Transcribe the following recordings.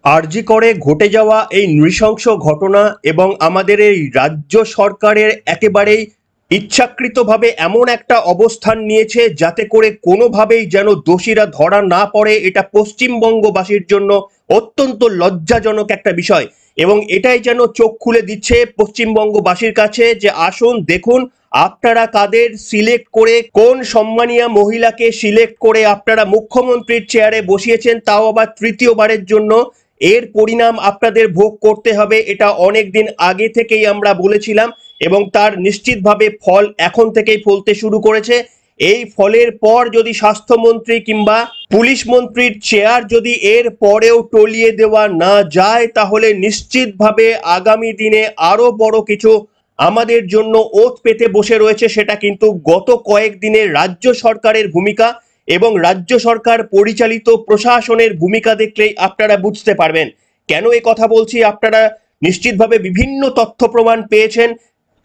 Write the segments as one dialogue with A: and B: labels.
A: আরজি করে ঘটে যাওয়া এই নৃশংস ঘটনা এবং আমাদের এই রাজ্য সরকারের একেবারেই ইচ্ছাকৃতভাবে এমন একটা অবস্থান নিয়েছে যাতে করে কোনোভাবেই যেন দোষীরা ধরা না পড়ে, এটা পশ্চিমবঙ্গবাসীর জন্য অত্যন্ত লজ্জাজনক একটা বিষয়। এবং এটাই যেন চোখ খুলে দিচ্ছে পশ্চিমবঙ্গবাসীর কাছে যে আসুন দেখুন আপনারা কাদের সিলেক্ট করে, কোন সম্মানীয় মহিলাকে সিলেক্ট করে আপনারা মুখ্যমন্ত্রীর চেয়ারে বসিয়েছেন, তাও আবার তৃতীয়বারের জন্য। এর পরিণাম আপনাদের ভোগ করতে হবে, এটা অনেক দিন আগে থেকেই আমরা বলেছিলাম এবং তার নিশ্চিতভাবে ফল এখন থেকেই ফলতে শুরু করেছে। এই ফলের পর যদি স্বাস্থ্যমন্ত্রী কিংবা পুলিশ মন্ত্রীর চেয়ার যদি এর পরেও টলিয়ে দেওয়া না যায়, তাহলে নিশ্চিতভাবে আগামী দিনে আরো বড় কিছু আমাদের জন্য ওত পেতে বসে রয়েছে। সেটা কিন্তু গত কয়েকদিনের রাজ্য সরকারের ভূমিকা এবং রাজ্য সরকার পরিচালিত প্রশাসনের ভূমিকা দেখলেই আপনারা বুঝতে পারবেন। কেন এই কথা বলছি, আপনারা নিশ্চিতভাবে বিভিন্ন তথ্য প্রমাণ পেয়েছেন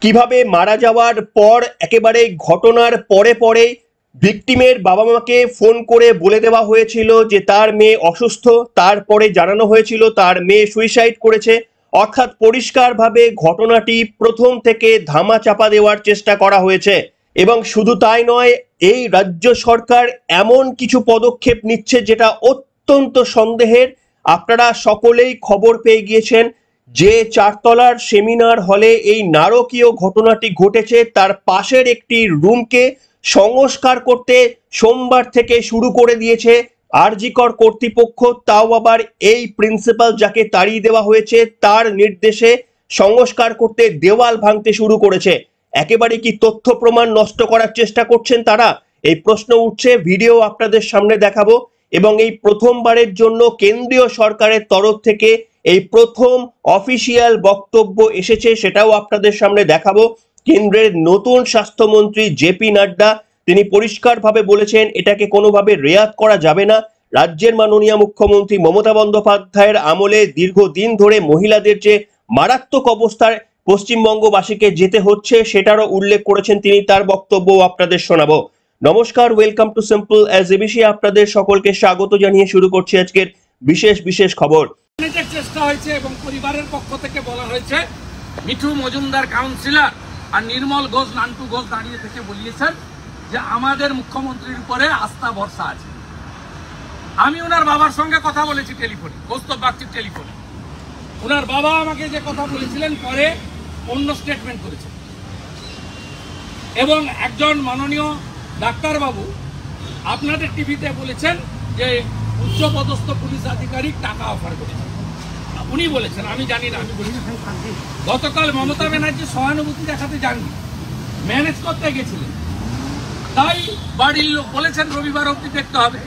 A: কিভাবে মারা যাওয়ার পর একেবারে ঘটনার পরে পরে ভিকটিমের বাবা মাকে ফোন করে বলে দেওয়া হয়েছিল যে তার মেয়ে অসুস্থ, তারপরে জানানো হয়েছিল তার মেয়ে সুইসাইড করেছে। অর্থাৎ পরিষ্কারভাবে ঘটনাটি প্রথম থেকে ধামা চাপা দেওয়ার চেষ্টা করা হয়েছে। এবং শুধু তাই নয়, এই রাজ্য সরকার এমন কিছু পদক্ষেপ নিচ্ছে যেটা অত্যন্ত সন্দেহের। আপনারা সকলেই খবর পেয়ে গিয়েছেন যে চারতলার সেমিনার হলে এই নারকীয় ঘটনাটি ঘটেছে, তার পাশের একটি রুমকে সংস্কার করতে সোমবার থেকে শুরু করে দিয়েছে আরজি কর কর্তৃপক্ষ, তাও আবার এই প্রিন্সিপাল যাকে তাড়িয়ে দেওয়া হয়েছে তার নির্দেশে সংস্কার করতে দেওয়াল ভাঙতে শুরু করেছে। একেবারে কি তথ্য প্রমাণ নষ্ট করার চেষ্টা করছেন তারা? এই প্রশ্ন উঠছে, ভিডিও আপনাদের সামনে দেখাবো। এবং এই প্রথমবারের জন্য কেন্দ্রীয় সরকারের তরফ থেকে এই প্রথম অফিসিয়াল বক্তব্য এসেছে, সেটাও আপনাদের সামনে দেখাবো। কেন্দ্রের নতুন স্বাস্থ্যমন্ত্রী জেপি নাড্ডা তিনি পরিষ্কারভাবে বলেছেন এটাকে কোনোভাবে রেয়াত করা যাবে না। রাজ্যের মাননীয় মুখ্যমন্ত্রী মমতা বন্দ্যোপাধ্যায়ের আমলে দীর্ঘদিন ধরে মহিলাদের যে মারাত্মক অবস্থায় পশ্চিমবঙ্গবাসীকে যেতে হচ্ছে সেটারও উল্লেখ করেছেন তিনি, তার বক্তব্য আপনাদের শোনাবো। নমস্কার, welcome to simple as ABC, আপনাদের সকলকে স্বাগত জানিয়ে শুরু করছি আজকের বিশেষ খবর।
B: চেষ্টা হয়েছে এবং পরিবারের পক্ষ থেকে বলা হয়েছে মিঠু মজুমদার কাউন্সিলর আর নির্মল ঘোষ নান্টু ঘোষ দাঁড়িয়ে থেকে বলিয়েছেন যে আমাদের মুখ্যমন্ত্রীর উপরে আস্থা ভরসা আছে। আমি ওনার বাবার সঙ্গে কথা বলেছি টেলিফোনে, কৌস্তব বাগচির টেলিফোনে। ওনার বাবা আমাকে যে কথা বলেছিলেন পরে অন্য স্টেটমেন্ট করেছেন এবং একজন মাননীয় ডাক্তারবাবু আপনাদের টিভিতে বলেছেন যে উচ্চপদস্থ পুলিশ আধিকারিক টাকা অফার করেছেন। উনি বলেছেন, আমি জানি না, আমি বলিনি। গতকাল মমতা ব্যানার্জি সহানুভূতি দেখাতে যাননি, ম্যানেজ করতে গেছিলেন, তাই বাড়ির লোক বলেছেন রবিবার অবধি দেখতে হবে,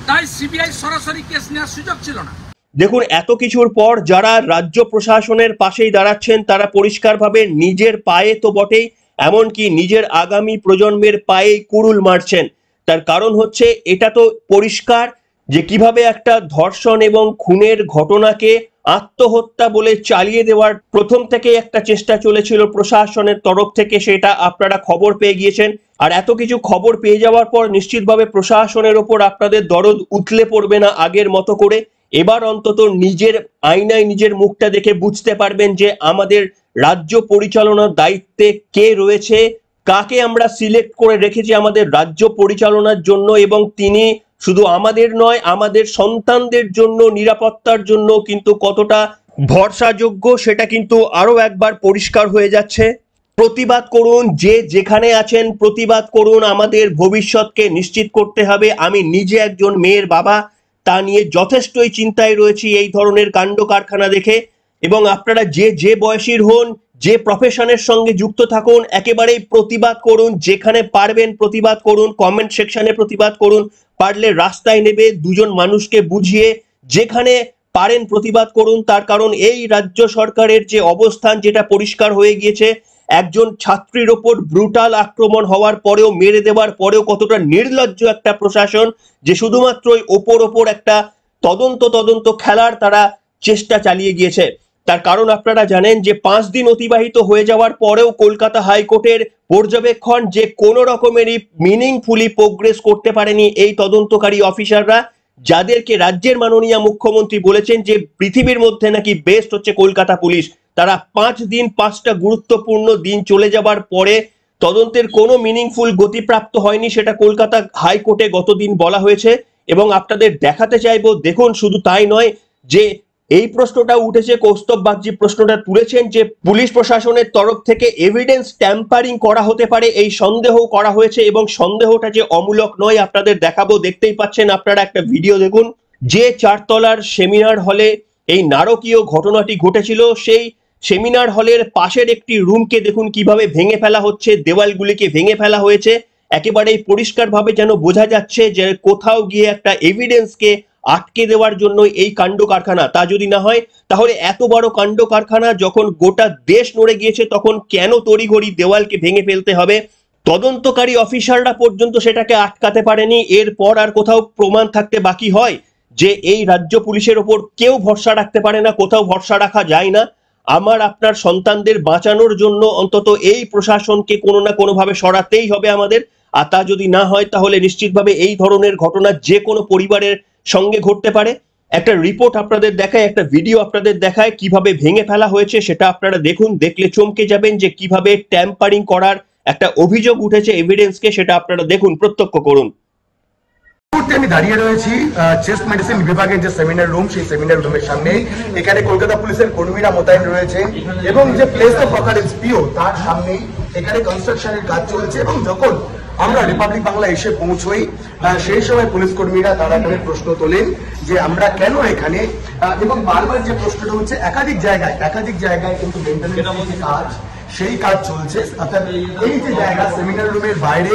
B: তাই সিবিআই সরাসরি কেস নেওয়ার সুযোগ ছিল না।
A: দেখুন, এত কিছুর পর যারা রাজ্য প্রশাসনের পাশেই দাঁড়াচ্ছেন তারা পরিষ্কারভাবে নিজের পায়ে তো বটেই, এমনকি নিজের আগামী প্রজন্মের পায়ে কুড়ুল মারছেন। তার কারণ হচ্ছে এটা তো পরিষ্কার যে কিভাবে একটা ধর্ষণ এবং খুনের ঘটনাকে আত্মহত্যা বলে চালিয়ে দেওয়ার প্রথম থেকে একটা চেষ্টা চলেছিল প্রশাসনের তরফ থেকে, সেটা আপনারা খবর পেয়ে গিয়েছেন। আর এত কিছু খবর পেয়ে যাওয়ার পর নিশ্চিতভাবে প্রশাসনের ওপর আপনাদের দরদ উতলে পড়বে না আগের মতো করে। এবার অন্তত নিজের আয়নায় নিজের মুখটা দেখে বুঝতে পারবেন যে আমাদের রাজ্য পরিচালনার দায়িত্বে কে রয়েছে, কাকে আমরা সিলেক্ট করে রেখেছি আমাদের রাজ্য পরিচালনার জন্য, এবং তিনি শুধু আমাদের নয় আমাদের সন্তানদের জন্য নিরাপত্তার জন্য কিন্তু কতটা ভরসাযোগ্য সেটা কিন্তু আরো একবার পরিষ্কার হয়ে যাচ্ছে। প্রতিবাদ করুন, যে যেখানে আছেন প্রতিবাদ করুন, আমাদের ভবিষ্যৎকে নিশ্চিত করতে হবে। আমি নিজে একজন মেয়ের বাবা, তা নিয়ে যথেষ্টই চিন্তায় রয়েছি এই ধরনের কাণ্ড কারখানা দেখে। এবং আপনারা যে যে বয়সীর হন, যে প্রফেশনের সঙ্গে যুক্ত থাকুন, একেবারেই প্রতিবাদ করুন, যেখানে পারবেন প্রতিবাদ করুন, কমেন্ট সেকশনে প্রতিবাদ করুন, পারলে রাস্তায় নেবে দুজন মানুষকে বুঝিয়ে যেখানে পারেন প্রতিবাদ করুন। তার কারণ এই রাজ্য সরকারের যে অবস্থান যেটা পরিষ্কার হয়ে গিয়েছে, একজন ছাত্রীর ওপর ব্রুটাল আক্রমণ হওয়ার পরেও, মেরে দেওয়ার পরেও কতটা নির্লজ্জ একটা প্রশাসন যে শুধুমাত্র ওপর একটা তদন্ত খেলার তারা চেষ্টা চালিয়ে গিয়েছে। তার কারণ আপনারা জানেন যে 5 দিন অতিবাহিত হয়ে যাওয়ার পরেও কলকাতা হাইকোর্টের পর্যবেক্ষণ যে কোনো রকমেরই মিনিংফুলি প্রোগ্রেস করতে পারেনি এই তদন্তকারী অফিসাররা, যাদেরকে রাজ্যের মাননীয় মুখ্যমন্ত্রী বলেছেন যে পৃথিবীর মধ্যে নাকি বেস্ট হচ্ছে কলকাতা পুলিশ, তারা 5 গুরুত্বপূর্ণ দিন চলে যাবার পরে তদন্তের কোনো মিনিংফুল গতিপ্রাপ্ত হয়নি, সেটা কলকাতা হাইকোর্টে গতদিন বলা হয়েছে। এবং আপনাদের দেখাতে চাইবো, দেখুন শুধু তাই নয় যে এই প্রশ্নটা উঠেছে, কৌস্তব বাগচি প্রশ্নটা তুলেছেন যে পুলিশ প্রশাসনের তরফ থেকে এভিডেন্স ট্যাম্পারিং করা হতে পারে, এই সন্দেহ করা হয়েছে এবং সন্দেহটা যে অমূলক নয় আপনাদের দেখাবো। দেখতেই পাচ্ছেন আপনারা, একটা ভিডিও দেখুন। যে 4 তলার সেমিনার হলে এই নারকীয় ঘটনাটি ঘটেছিল, সেই সেমিনার হলের পাশের একটি রুমকে দেখুন কিভাবে ভেঙে ফেলা হচ্ছে, দেওয়ালগুলিকে ভেঙে ফেলা হয়েছে। একেবারেই পরিষ্কারভাবে যেন বোঝা যাচ্ছে যে কোথাও গিয়ে একটা এভিডেন্সকে আটকে দেওয়ার জন্য এই কাণ্ড কারখানা। তা যদি না হয় তাহলে এত বড় কাণ্ড কারখানা যখন গোটা দেশ নড়ে গিয়েছে তখন কেন তড়িঘড়ি দেওয়ালকে ভেঙে ফেলতে হবে? তদন্তকারী অফিসাররা পর্যন্ত সেটাকে আটকাতে পারেনি। এরপর আর কোথাও প্রমাণ থাকতে বাকি হয় যে এই রাজ্য পুলিশের ওপর কেউ ভরসা রাখতে পারে না, কোথাও ভরসা রাখা যায় না। আমার আপনার সন্তানদের বাঁচানোর জন্য অন্তত এই প্রশাসনকে কোনো না কোনোভাবে সরাতেই হবে আমাদের। আর তা যদি না হয় তাহলে নিশ্চিতভাবে এই ধরনের ঘটনা যে কোনো পরিবারের সঙ্গে ঘটতে পারে। একটা রিপোর্ট আপনাদের দেখায়, একটা ভিডিও আপনাদের দেখায় কিভাবে ভেঙে ফেলা হয়েছে, সেটা আপনারা দেখুন। দেখলে চমকে যাবেন যে কিভাবে ট্যাম্পারিং করার একটা অভিযোগ উঠেছে এভিডেন্সকে, সেটা আপনারা দেখুন, প্রত্যক্ষ করুন।
C: আমি দাঁড়িয়ে রয়েছি চেস্ট মেডিসিন বিভাগের যে সেমিনার রুম, সেই সেমিনার রুমের সামনে। এখানে কলকাতা পুলিশের কর্মীরা মোতায়েন রয়েছে এবং যে প্লেস অফ অকারেন্স পিও তার সামনে এখানে কনস্ট্রাকশনের কাজ চলছে। এবং যখন আমরা রিপাবলিক বাংলা এসে পৌঁছই সেই সময় পুলিশ কর্মীরা তারা এখানে প্রশ্ন তোলেন যে আমরা কেন এখানে, এবং বারবার যে প্রশ্নটা হচ্ছে একাধিক জায়গায় কিন্তু মেইনটেনেন্স কাজ, সেই কাজ চলছে। অর্থাৎ এই যে জায়গা সেমিনার রুমের বাইরে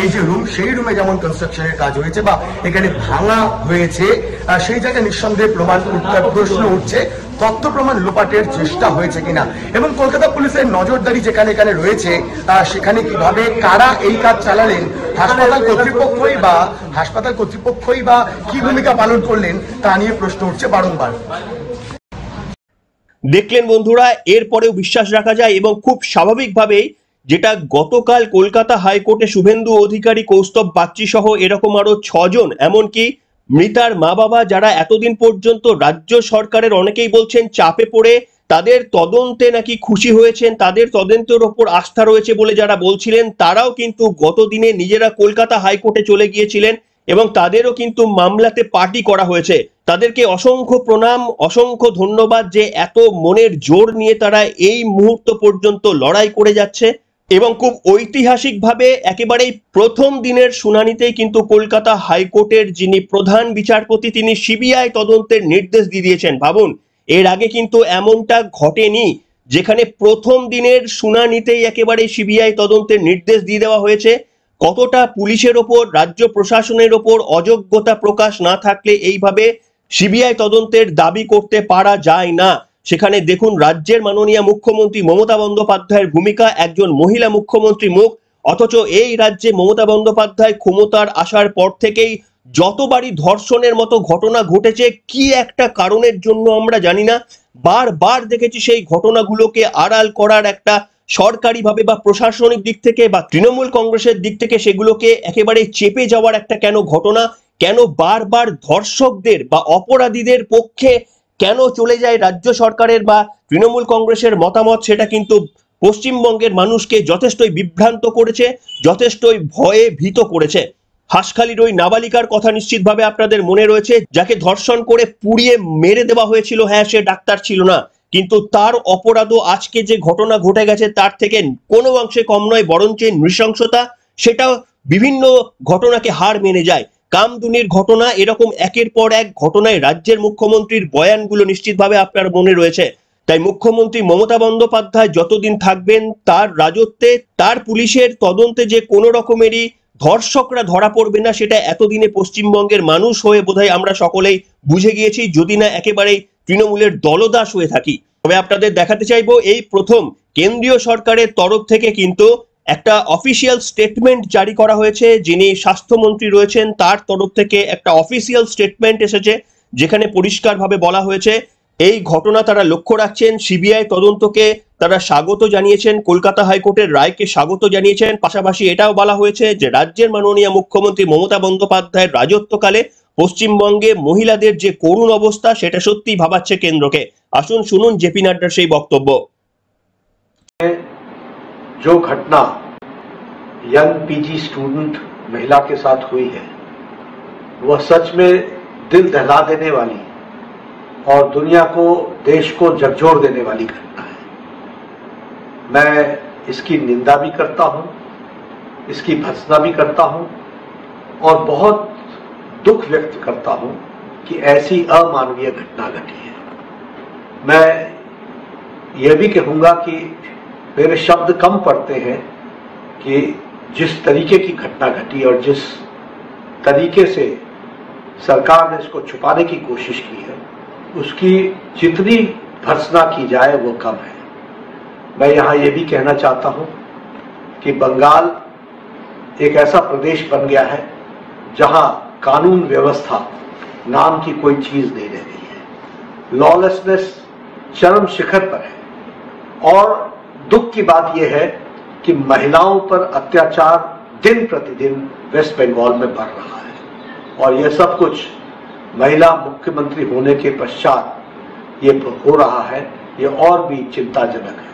C: এই যে রুম, সেই রুমে যেমন কনস্ট্রাকশনের কাজ হয়েছে বা এখানে ভাঙা হয়েছে, সেই জায়গায় নিঃসন্দেহে প্রশ্ন উঠছে তথ্য প্রমাণ লোপাটের চেষ্টা হয়েছে কিনা। এবং কলকাতা পুলিশের নজরদারি যেখানে এখানে রয়েছে সেখানে কিভাবে কারা এই কাজ চালালেন, হাসপাতাল কর্তৃপক্ষই বা কি ভূমিকা পালন করলেন তা নিয়ে প্রশ্ন উঠছে বারংবার।
A: দেখলেন বন্ধুরা, এরপরেও বিশ্বাস রাখা যায় এবং খুব স্বাভাবিকভাবেই যেটা গতকাল কলকাতা হাইকোর্টে শুভেন্দু অধিকারী, কৌস্তব বাগচি সহ এরকম আরো 6 জন, এমনকি মৃতার মা বাবা, যারা এতদিন পর্যন্ত রাজ্য সরকারের অনেকেই বলছেন চাপে পড়ে তাদের তদন্তে নাকি খুশি হয়েছেন, তাদের তদন্তের ওপর আস্থা রয়েছে বলে যারা বলছিলেন, তারাও কিন্তু গত দিনে নিজেরা কলকাতা হাইকোর্টে চলে গিয়েছিলেন এবং তাদেরও কিন্তু মামলাতে পার্টি করা হয়েছে। তাদেরকে অসংখ্য প্রণাম, অসংখ্য ধন্যবাদ যে এত মনের জোর নিয়ে তারা এই মুহূর্ত পর্যন্ত লড়াই করে যাচ্ছে। এবং খুব ঐতিহাসিকভাবে একেবারেই প্রথম দিনের শুনানিতেই কিন্তু কলকাতা হাইকোর্টের যিনি প্রধান বিচারপতি, তিনি সিবিআই তদন্তের নির্দেশ দিয়ে দিয়েছেন। ভাবুন, এর আগে কিন্তু এমনটা ঘটেনি, যেখানে প্রথম দিনের শুনানিতেই একেবারে সিবিআই তদন্তের নির্দেশ দিয়ে দেওয়া হয়েছে। কতটা পুলিশের ওপর, রাজ্য প্রশাসনের ওপর অযোগ্যতা প্রকাশ না থাকলে এইভাবে সিবিআই তদন্তের দাবি করতে পারা যায় না। সেখানে দেখুন রাজ্যের মাননীয় মুখ্যমন্ত্রী মমতা বন্দ্যোপাধ্যায়ের ভূমিকা, একজন মহিলা মুখ্যমন্ত্রী মুখ, অথচ এই রাজ্যে মমতা বন্দ্যোপাধ্যায় ক্ষমতার আসার পর থেকেই যতবারই ধর্ষণের মতো ঘটনা ঘটেছে, কি একটা কারণের জন্য আমরা জানি না, বারবার দেখেছি সেই ঘটনাগুলোকে আড়াল করার একটা সরকারিভাবে বা প্রশাসনিক দিক থেকে বা তৃণমূল কংগ্রেসের দিক থেকে সেগুলোকে একেবারে চেপে যাওয়ার একটা কেন ঘটনা, কেন বারবার ধর্ষকদের বা অপরাধীদের পক্ষে কেন চলে যায় রাজ্য সরকারের বা তৃণমূল কংগ্রেসের মতামত, সেটা কিন্তু পশ্চিমবঙ্গের মানুষকে যথেষ্টই বিভ্রান্ত করেছে, যথেষ্টই ভয়ে ভীত করেছে। হাসখালির ওই নাবালিকার কথা নিশ্চিতভাবে আপনাদের মনে রয়েছে, যাকে ধর্ষণ করে পুড়িয়ে মেরে দেওয়া হয়েছিল। হ্যাঁ, সে ডাক্তার ছিল না, কিন্তু তার অপরাধও আজকে যে ঘটনা ঘটে গেছে তার থেকে কোনো অংশে কম নয়, বরঞ্চ নৃশংসতা সেটা বিভিন্ন ঘটনাকে হার মেনে যায়। কামদুনির ঘটনা, এরকম একের পর এক ঘটনায় রাজ্যের মুখ্যমন্ত্রীর বয়ানগুলো নিশ্চিতভাবে আপনার মনে রয়েছে। তাই মুখ্যমন্ত্রী মমতা বন্দ্যোপাধ্যায় যতদিন থাকবেন, তার রাজত্বে, তার পুলিশের তদন্তে যে কোনো রকমেরই ধর্ষকরা ধরা পড়বে না, সেটা এতদিনে পশ্চিমবঙ্গের মানুষ হয়ে বোধহয় আমরা সকলেই বুঝে গিয়েছি, যদি না একেবারেই তৃণমূলের দলদাস হয়ে থাকি। তবে আপনাদের দেখাতে চাইবো, এই প্রথম কেন্দ্রীয় সরকারের তরফ থেকে কিন্তু একটা অফিসিয়াল স্টেটমেন্ট জারি করা হয়েছে। যিনি স্বাস্থ্যমন্ত্রী রয়েছেন তার তরফ থেকে একটা অফিসিয়াল স্টেটমেন্ট এসেছে, যেখানে পরিষ্কারভাবে বলা হয়েছে এই ঘটনা তারা লক্ষ্য রাখছেন, সিবিআই তদন্তকে তারা স্বাগত জানিয়েছেন, কলকাতা হাইকোর্টের রায়কে স্বাগত জানিয়েছেন। পাশাপাশি এটাও বলা হয়েছে যে রাজ্যের মাননীয় মুখ্যমন্ত্রী মমতা বন্দ্যোপাধ্যায়ের রাজত্বকালে পশ্চিমবঙ্গে মহিলাদের যে করুণ অবস্থা সেটা সত্যিই ভাবাচ্ছে কেন্দ্রকে। আসুন শুনুন জেপি নাড্ডার সেই বক্তব্য।
D: जो घटना यंग पीजी स्टूडेंट महिला के साथ हुई है वह सच में दिल दहला देने वाली और दुनिया को, देश को झकझोर देने वाली घटना है। मैं इसकी निंदा भी करता हूं, इसकी भर्त्सना भी करता हूं और बहुत दुख व्यक्त करता हूं कि ऐसी अमानवीय घटना घटी है। मैं यह भी कहूंगा कि मेरे शब्द कम पड़ते हैं कि जिस तरीके की घटना घटी और जिस तरीके से सरकार ने इसको छुपाने की कोशिश की है उसकी जितनी भर्त्सना की जाए वो कम है। मैं यहाँ ये भी कहना चाहता हूँ कि बंगाल एक ऐसा प्रदेश बन गया है जहाँ कानून व्यवस्था नाम की कोई चीज नहीं रह गई है। लॉलेसनेस चरम शिखर पर है और दुख की बात यह है कि महिलाओं पर अत्याचार दिन प्रतिदिन वेस्ट बंगाल में बढ़ रहा है और यह सब कुछ महिला मुख्यमंत्री होने के पश्चात ये हो रहा है। ये और भी चिंताजनक है।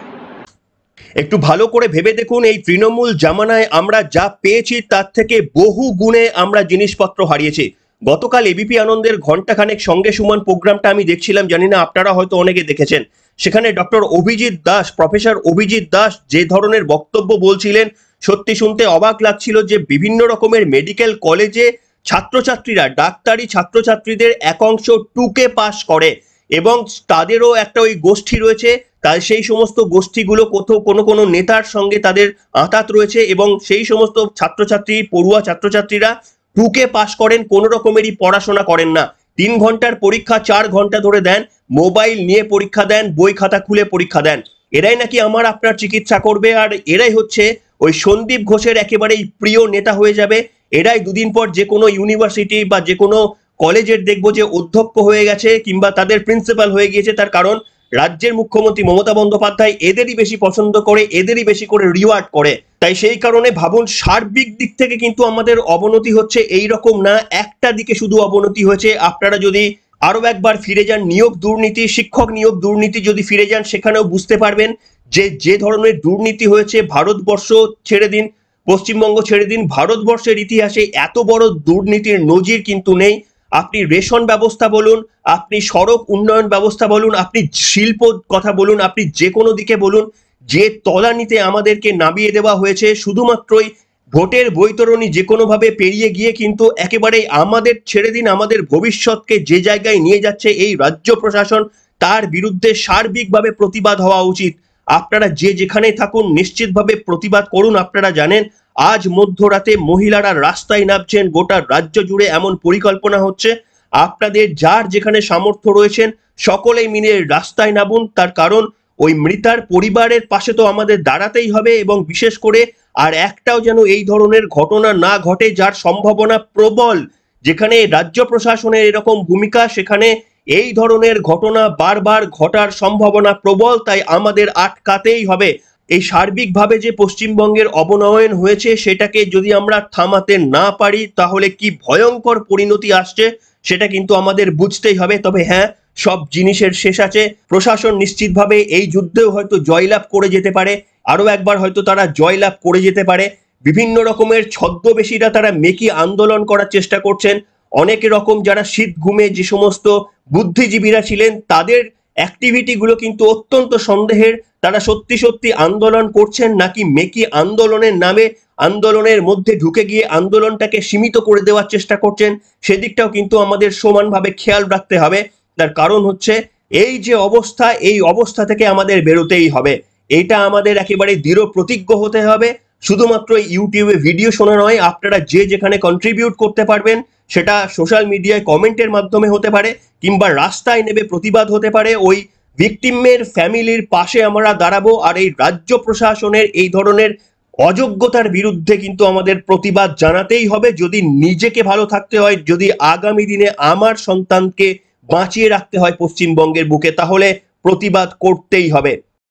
A: একটু ভালো করে ভেবে দেখুন, এই তৃণমূল জামানায় আমরা যা পেয়েছি তার থেকে বহু গুণে আমরা জিনিসপত্র হারিয়েছি। গতকাল এবিপি আনন্দের ঘন্টাখানেক সঙ্গে সুমন প্রোগ্রামটা আমি দেখছিলাম, জানি না আপনারা হয়তো অনেকে দেখেছেন। সেখানে ডক্টর অভিজিৎ দাস, প্রফেসর অভিজিৎ দাস যে ধরনের বক্তব্য বলছিলেন সত্যি শুনতে অবাক লাগছিল, যে বিভিন্ন রকমের মেডিকেল কলেজে ছাত্রছাত্রীরা, ডাক্তারি ছাত্রছাত্রীদের এক অংশ 2K পাস করে এবং তাদেরও একটা ওই গোষ্ঠী রয়েছে, তাই সেই সমস্ত গোষ্ঠীগুলো কোথাও কোনো নেতার সঙ্গে তাদের আঁতাত রয়েছে এবং সেই সমস্ত ছাত্রছাত্রী, পড়ুয়া ছাত্রছাত্রীরা 2K পাস করেন, কোনো রকমেরই পড়াশোনা করেন না। 3 ঘন্টার পরীক্ষা 4 ঘন্টা ধরে দেন, মোবাইল নিয়ে পরীক্ষা দেন, বই খাতা খুলে পরীক্ষা দেন। এরাই নাকি আমার আপনার চিকিৎসা করবে, আর এরাই হচ্ছে ওই সন্দীপ ঘোষের একেবারেই প্রিয় নেতা হয়ে যাবে। এরাই দুদিন পর যে কোনো ইউনিভার্সিটি বা যে কোনো কলেজের দেখবো যে অধ্যক্ষ হয়ে গেছে কিংবা তাদের প্রিন্সিপাল হয়ে গিয়েছে। তার কারণ রাজ্যের মুখ্যমন্ত্রী মমতা বন্দ্যোপাধ্যায় এদেরই বেশি পছন্দ করে, এদেরই বেশি করে রিওয়ার্ড করে। তাই সেই কারণে ভাবুন, সার্বিক দিক থেকে কিন্তু আমাদের অবনতি হচ্ছে এই রকম না, একটা দিকে শুধু অবনতি হয়েছে। আপনারা যদি আরো একবার ফিরে যান, নিয়োগ দুর্নীতি, শিক্ষক নিয়োগ দুর্নীতি যদি ফিরে যান, সেখানেও বুঝতে পারবেন যে ধরনের দুর্নীতি হয়েছে। ভারতবর্ষ ছেড়ে দিন, পশ্চিমবঙ্গ ছেড়ে দিন, ভারতবর্ষের ইতিহাসে এত বড় দুর্নীতির নজির কিন্তু নেই। আপনি রেশন ব্যবস্থা বলুন, আপনি সড়ক উন্নয়ন ব্যবস্থা বলুন, আপনি শিল্প কথা বলুন, আপনি যে কোনো দিকে বলুন, যে তলানিতে আমাদেরকে নামিয়ে দেওয়া হয়েছে শুধুমাত্রই ভোটের বৈতরণী যে কোনোভাবে পেরিয়ে গিয়ে কিন্তু একেবারেই আমাদের ছেড়ে দিন, আমাদের ভবিষ্যৎকে যে জায়গায় নিয়ে যাচ্ছে এই রাজ্য প্রশাসন, তার বিরুদ্ধে সার্বিকভাবে প্রতিবাদ হওয়া উচিত। আপনারা যে যেখানেই থাকুন নিশ্চিতভাবে প্রতিবাদ করুন। আপনারা জানেন আজ মধ্যরাতে মহিলারা রাস্তায় নামছেন, গোটা রাজ্য জুড়ে এমন পরিকল্পনা হচ্ছে। আপনাদের যার যেখানে সামর্থ্য রয়েছেন সকলেই মিলে রাস্তায় নামুন, তার কারণ ওই মৃতার পরিবারের পাশে তো আমাদের দাঁড়াতেই হবে এবং বিশেষ করে আর একটাও যেন এই ধরনের ঘটনা না ঘটে যার সম্ভাবনা প্রবল। যেখানে রাজ্য প্রশাসনের এরকম ভূমিকা, সেখানে এই ধরনের ঘটনা বারবার ঘটার সম্ভাবনা প্রবল, তাই আমাদের আটকাতেই হবে। এই সার্বিকভাবে যে পশ্চিমবঙ্গের অবনয়ন হয়েছে সেটাকে যদি আমরা থামাতে না পারি তাহলে কি ভয়ঙ্কর পরিণতি আসছে সেটা কিন্তু আমাদের বুঝতেই হবে। তবে হ্যাঁ, সব জিনিসের শেষ আছে। প্রশাসন নিশ্চিতভাবে এই যুদ্ধেও হয়তো জয়লাভ করে যেতে পারে, আরো একবার হয়তো তারা জয়লাভ করে যেতে পারে। বিভিন্ন রকমের ছদ্মবেশীরা তারা মেকি আন্দোলন করার চেষ্টা করছেন। অনেক রকম যারা শীত ঘুমে যে সমস্ত বুদ্ধিজীবীরা ছিলেন তাদের অ্যাক্টিভিটি গুলো কিন্তু অত্যন্ত সন্দেহের। তারা সত্যি সত্যি আন্দোলন করছেন নাকি মেকি আন্দোলনের নামে আন্দোলনের মধ্যে ঢুকে গিয়ে আন্দোলনটাকে সীমিত করে দেওয়ার চেষ্টা করছেন, সেদিকটাও কিন্তু আমাদের সমানভাবে খেয়াল রাখতে হবে। তার কারণ হচ্ছে এই যে অবস্থা, এই অবস্থা থেকে আমাদের বেরোতেই হবে। এইটা আমাদের একেবারে দৃঢ় প্রতিজ্ঞ হতে হবে। শুধুমাত্র ইউটিউবে ভিডিও শোনা নয়, আপনারা যে যেখানে কন্ট্রিবিউট করতে পারবেন, সেটা সোশ্যাল মিডিয়ায় কমেন্টের মাধ্যমে হতে পারে কিংবা রাস্তায় নেমে প্রতিবাদ হতে পারে। ওই ভিকটিমের ফ্যামিলির পাশে আমরা দাঁড়াবো। আর এই রাজ্য প্রশাসনের এই ধরনের অযোগ্যতার বিরুদ্ধে কিন্তু আমাদের প্রতিবাদ জানাতেই হবে। যদি নিজেকে ভালো থাকতে হয়, যদি আগামী দিনে আমার সন্তানকে বাঁচিয়ে রাখতে হয় পশ্চিমবঙ্গের বুকে, তাহলে প্রতিবাদ করতেই হবে।